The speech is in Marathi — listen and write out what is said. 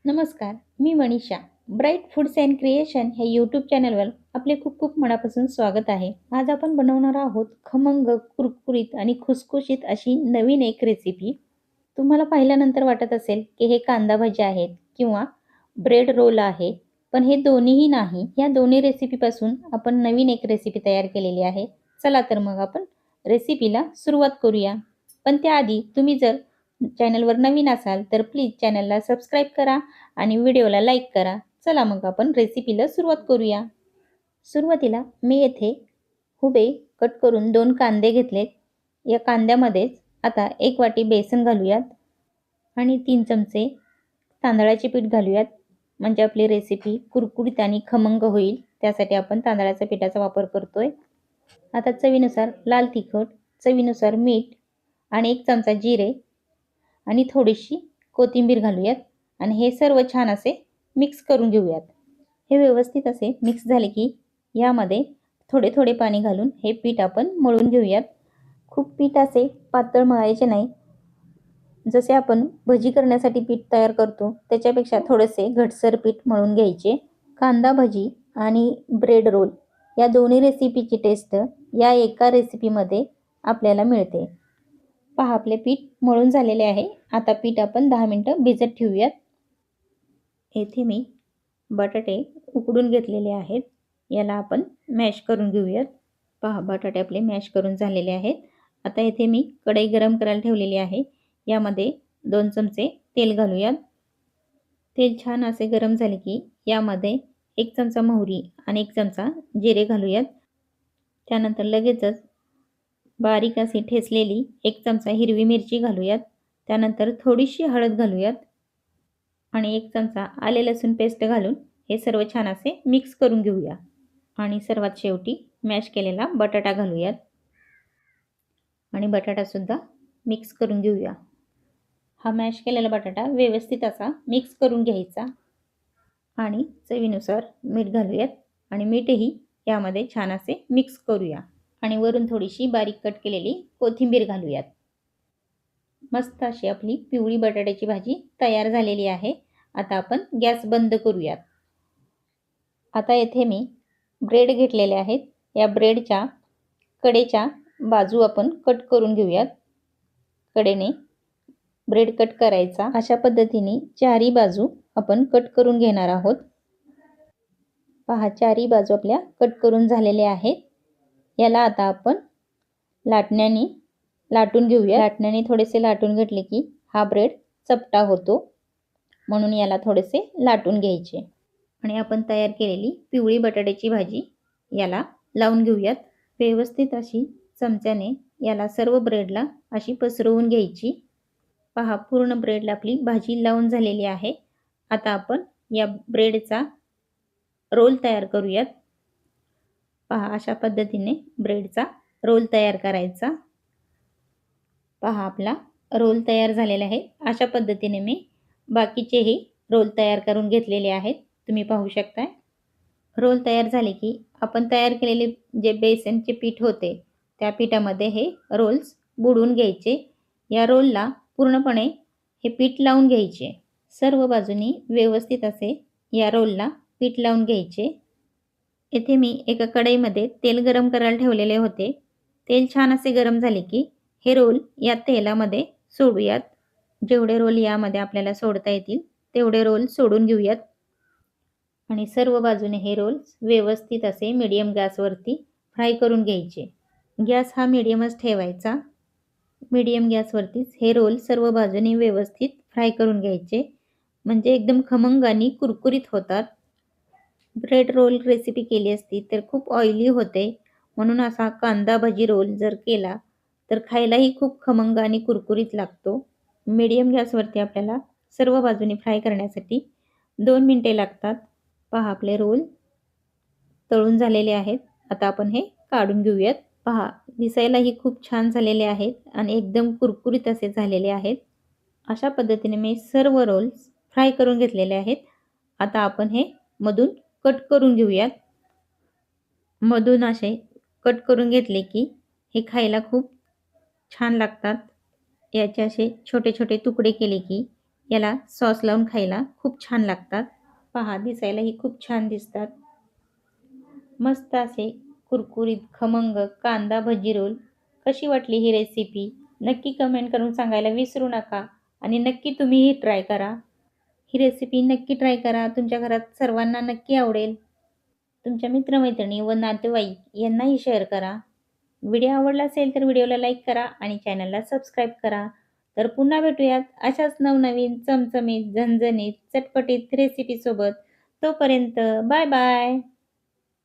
नमस्कार, मी Manisha. Bright Foods and Creation हे यूट्यूब चॅनलवर आपले खूप खूप मनापासून स्वागत आहे. आज आपण बनवणार आहोत खमंग, कुरकुरीत आणि खुसखुशीत अशी नवीन एक रेसिपी. तुम्हाला पाहिल्यानंतर वाटत असेल की हे कांदा भजी आहेत किंवा ब्रेड रोल आहे, पण हे दोन्हीही नाही. या दोन्ही रेसिपीपासून आपण नवीन एक रेसिपी तयार केलेली आहे. चला तर मग आपण रेसिपीला सुरुवात करूया. पण त्याआधी तुम्ही जर चॅनलवर नवीन असाल तर प्लीज चॅनलला सबस्क्राईब करा आणि व्हिडिओला लाईक करा. चला मग आपण रेसिपीला सुरुवात करूया. सुरुवातीला मी येथे उभे कट करून 2 कांदे घेतलेत. या कांद्यामध्येच आता 1 वाटी बेसन घालूयात आणि 3 चमचे तांदळाचे पीठ घालूयात. म्हणजे आपली रेसिपी कुरकुरीत आणि खमंग होईल. त्यासाठी आपण तांदळाच्या पिठाचा वापर करतोय. आता चवीनुसार लाल तिखट, चवीनुसार मीठ आणि 1 चमचा जिरे आणि थोडीशी कोथिंबीर घालूयात आणि हे सर्व छान असे मिक्स करून घेऊयात. हे व्यवस्थित असे मिक्स झाले की यामध्ये थोडे थोडे पाणी घालून हे पीठ आपण मळून घेऊयात. खूप पीठ असे पातळ मळायचे नाही. जसे आपण भजी करण्यासाठी पीठ तयार करतो त्याच्यापेक्षा थोडेसे घटसर पीठ मळून घ्यायचे. कांदा भजी आणि ब्रेड रोल या दोन्ही रेसिपीची टेस्ट या एका रेसिपीमध्ये आपल्याला मिळते. पहा आपले पीठ मळून झालेले आहे. आता पीठ आपण 10 मिनिटं भिजत ठेवूयात. येथे मी बटाटे उकडून घेतलेले आहेत. याला आपण मॅश करून घेऊयात. पहा बटाटे आपले मॅश करून झालेले आहेत. आता येथे मी कढई गरम करायला ठेवलेली आहे. यामध्ये 2 चमचे तेल घालूयात. तेल छान असे गरम झाले की यामध्ये 1 चमचा मोहरी आणि 1 चमचा जिरे घालूयात. त्यानंतर लगेचच बारीक अशी ठेचलेली 1 चमचा हिरवी मिरची घालूयात. त्यानंतर थोडीशी हळद घालूयात आणि 1 चमचा आले लसूण पेस्ट घालून हे सर्व छान असे मिक्स करून घेऊया. आणि सर्वात शेवटी मॅश केलेला बटाटा घालूयात आणि बटाटासुद्धा मिक्स करून घेऊया. हा मॅश केलेला बटाटा व्यवस्थित असा मिक्स करून घ्यायचा आणि चवीनुसार मीठ घालूयात आणि मीठही यामध्ये छान असे मिक्स करूया आणि वरून थोडीशी बारीक कट केलेली कोथिंबीर घालूयात. मस्त अशी आपली पिवळी बटाट्याची भाजी तयार झालेली आहे. आता आपण गॅस बंद करूयात. आता येथे मी ब्रेड घेतलेले आहेत. या ब्रेडच्या कडेच्या बाजू आपण कट करून घेऊयात. कडेने ब्रेड कट करायचा. अशा पद्धतीने चारी बाजू आपण कट करून घेणार आहोत. पहा चारी बाजू आपल्या कट करून झालेले आहेत. याला आता आपण लाटण्याने लाटून घेऊया. लाटण्याने थोडेसे लाटून घेतले की हा ब्रेड चपटा होतो. म्हणून याला थोडेसे लाटून घ्यायचे आणि आपण तयार केलेली पिवळी बटाट्याची भाजी याला लावून घेऊयात. व्यवस्थित अशी चमच्याने याला सर्व ब्रेडला अशी पसरवून घ्यायची. पहा पूर्ण ब्रेडला आपली भाजी लावून झालेली आहे. आता आपण या ब्रेडचा रोल तयार करूयात. पहा अशा पद्धतीने ब्रेडचा रोल तयार करायचा. पहा आपला रोल तयार झालेला आहे. अशा पद्धतीने मी बाकीचेही रोल तयार करून घेतलेले आहेत. तुम्ही पाहू शकताय. रोल तयार झाले की आपण तयार केलेले जे बेसनचे पीठ होते त्या पिठामध्ये हे रोल्स बुडवून घ्यायचे. या रोलला पूर्णपणे हे पीठ लावून घ्यायचे. सर्व बाजूनी व्यवस्थित असे या रोलला पीठ लावून घ्यायचे. येथे मी एका कढईमध्ये तेल गरम करायला ठेवलेले होते. तेल छान असे गरम झाले की हे रोल या तेलामध्ये सोडूयात. जेवढे रोल यामध्ये आपल्याला सोडता येतील तेवढे रोल सोडून घेऊयात आणि सर्व बाजूने हे रोल्स व्यवस्थित असे मीडियम गॅसवरती फ्राय करून घ्यायचे. गॅस हा मीडियमच ठेवायचा. मीडियम गॅसवरतीच हे रोल सर्व बाजूने व्यवस्थित फ्राय करून घ्यायचे. म्हणजे एकदम खमंग आणि कुरकुरीत होतात. ब्रेड रोल रेसिपी केली असती तर खूप ऑइली होते. म्हणून असा कांदा भजी रोल जर केला तर खायलाही खूप खमंग आणि कुरकुरीत लागतो. मीडियम गॅसवरती आपल्याला सर्व बाजूने फ्राय करण्यासाठी 2 मिनिटे लागतात. पहा आपले रोल तळून झालेले आहेत. आता आपण हे काढून घेऊयात. पहा दिसायलाही खूप छान झालेले आहेत आणि एकदम कुरकुरीत असे झालेले आहेत. अशा पद्धतीने मी सर्व रोल्स फ्राय करून घेतलेले आहेत. आता आपण हे मधून कट करून घेऊयात. मधून असे कट करून घेतले की हे खायला खूप छान लागतात. याचे असे छोटे छोटे तुकडे केले की याला सॉस लावून खायला खूप छान लागतात. पहा, दिसायलाही खूप छान दिसतात. मस्त असे कुरकुरीत खमंग कांदा भजी रोल. कशी वाटली ही रेसिपी? नक्की कमेंट करून सांगायला विसरू नका आणि नक्की तुम्हीही ट्राय करा. ही रेसिपी नक्की ट्राय करा. तुमच्या घरात सर्वांना नक्की आवडेल. तुमच्या मित्रमैत्रिणी व नातेवाईक यांनाही शेअर करा. व्हिडिओ आवडला असेल तर व्हिडिओला लाईक करा आणि चॅनलला सबस्क्राईब करा. तर पुन्हा भेटूयात अशाच नवनवीन चमचमीत, झणझणीत, चटपटीत रेसिपीसोबत. तोपर्यंत बाय बाय.